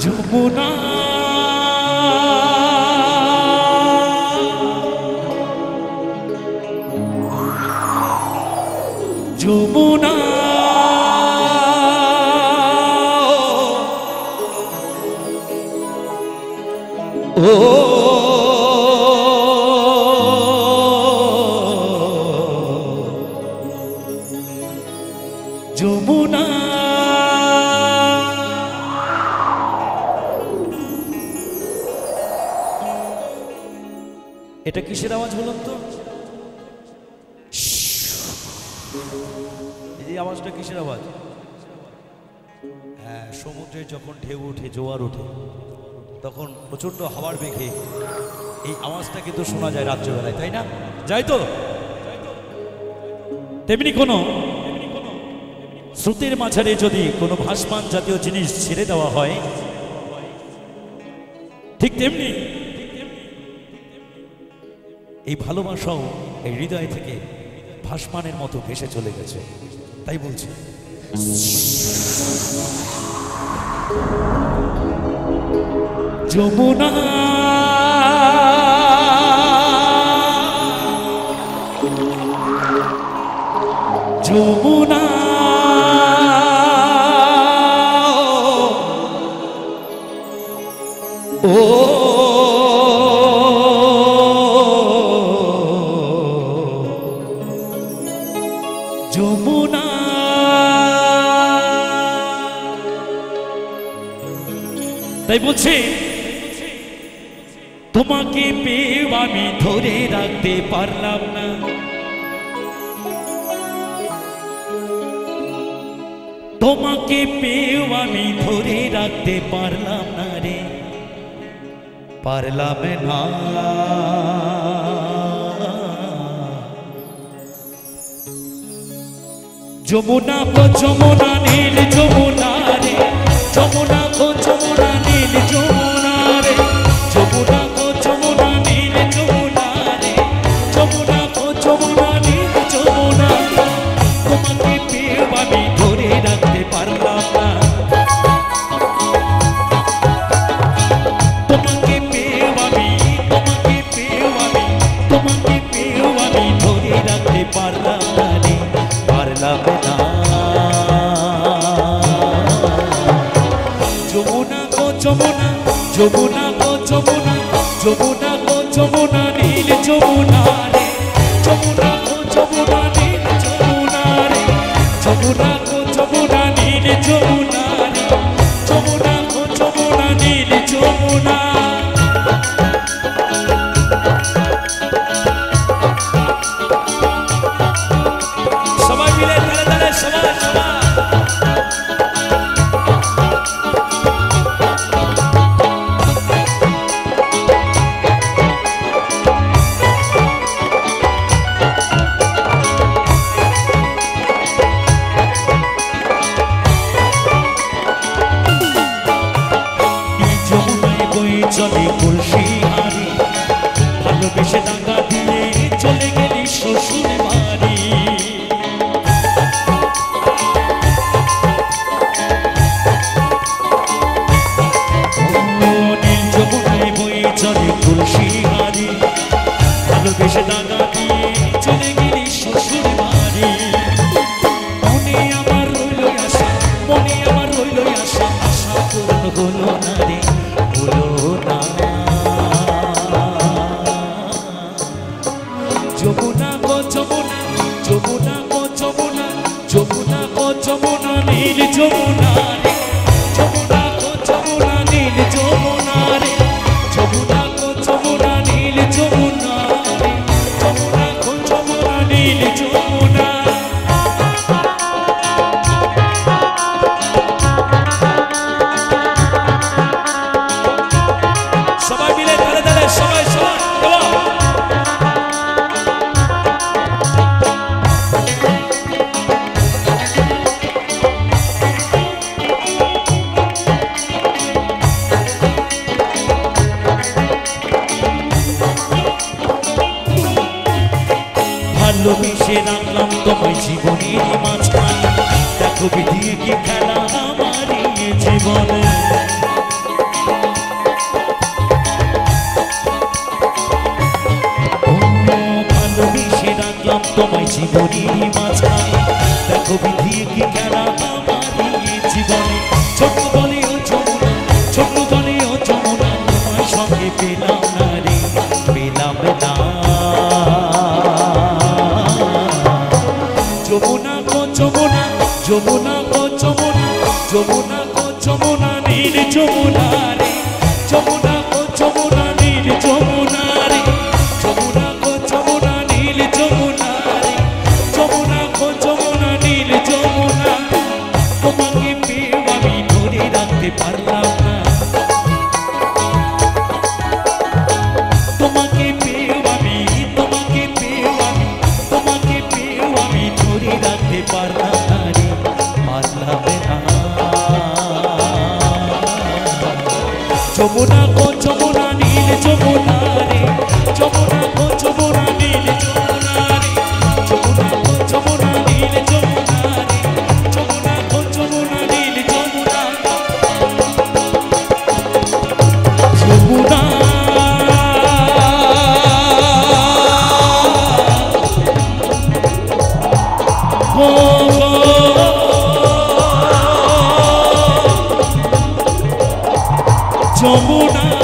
যমুনা যমুনা ও যমুনা এটা কিসের আওয়াজ বলুন তো? এই আওয়াজটা কিসের আওয়াজ? হ্যাঁ, সমুদ্রে যখন ঢেউ ওঠে, জোয়ার ওঠে, তখন প্রচন্ড হাওয়ার বেগে এই আওয়াজটা কিন্তু শোনা যায় রাত্রিবেলায়, তাই না? যাই তো? তেমনি কোনো স্রোতের মাঝারে যদি কোনো ভাসমান জাতীয় জিনিস ছেড়ে দেওয়া হয়, ঠিক তেমনি এই ভালোবাসাও এই হৃদয় থেকে ভাসমানের মতো ভেসে চলে গেছে। তাই বলছি, যমুনা যমুনা ও যমুনা তাই বলছি, তোমাকে পেয়ে আমি ধরে রাখতে পারলাম না, তোমাকে পেয়ে আমি ধরে রাখতে পারলাম না রে, পারলাম না। যমুনা গো যমুনা নীল যমুনা রে, যমুনা গো যমুনা নীল যমুনা রে, যমুনা গো যমুনা নীল যমুনা রে, যমুনা গো যমুনা নীল যমুনা, তোমাকে পেয়ে আমি ধরে রাখতে পারলাম না, তোমাকে পেয়ে আমি ধরে রাখতে পারলাম না রে, পারলাম না। যমুনা গো যমুনা, যমুনা গো যমুনা, যমুনা গো যমুনা নীল যমুনা রে, যমুনা গো যমুনা নীল যমুনা রে, যমুনা গো যমুনা নীল যমুনা রে, যমুনা গো যমুনা নীল যমুনা। সবাই মিলে তালে তালে সবাই সবাই চলে কলসি হারি, ভালোবেসে টাকা দিয়ে চলে গেলি শ্বশুর বাড়ি, নীল যমুনায় বয়ে চলে কলসি হারি, ভালোবেসে টাকা দিয়ে চলে গেলি শ্বশুর বাড়ি, মনে আমার রইল আশা, মনে আমার রইল আশা, আশা পূর্ণ হলো না রে, হলো না। যমুনা গো যমুনা, যমুনা গো যমুনা, যমুনা গো যমুনা নীল যমুনা রে, যমুনা গো যমুনা নীল যমুনা রে, যমুনা গো যমুনা নীল যমুনা রে, যমুনা গো যমুনা নীল যমুনা। সবাই মিলে তালে তালে সবাই সবাই ভালোবেসে রাখলাম তোমায় জীবনের মাঝখানে, দেখো বিধিয়ে কি খেলা আমার জীবনে। দিয়ে কি খেলা আমারই জীবনে ছোট বলে ও যমুনা ছোট বলে ও যমুনা তোমার সঙ্গে পেলাম না রে পেলাম না যমুনা গো যমুনা যমুনা গো যমুনা যমুনা গো যমুনা নীল যমুনা রে যমুনা গো যমুনা নীল যমুনা রে যমুনা গো যমুনা নীল যমুনা রে যমুনা গো যমুনা নীল যমুনা তোমাকে পেয়ে আমি ধরে রাখতে পারলাম না তোমাকে পেয়ে আমি ধরে রাখতে পারলাম না রে পারলাম না যমুনা গো যমুনা নীল যমুনা রে যমুনা গো যমুনা নীল যমুনা রে যমুনা গো যমুনা নীল যমুনা রে যমুনা গো যমুনা নীল যমুনা যমুনা যমুনা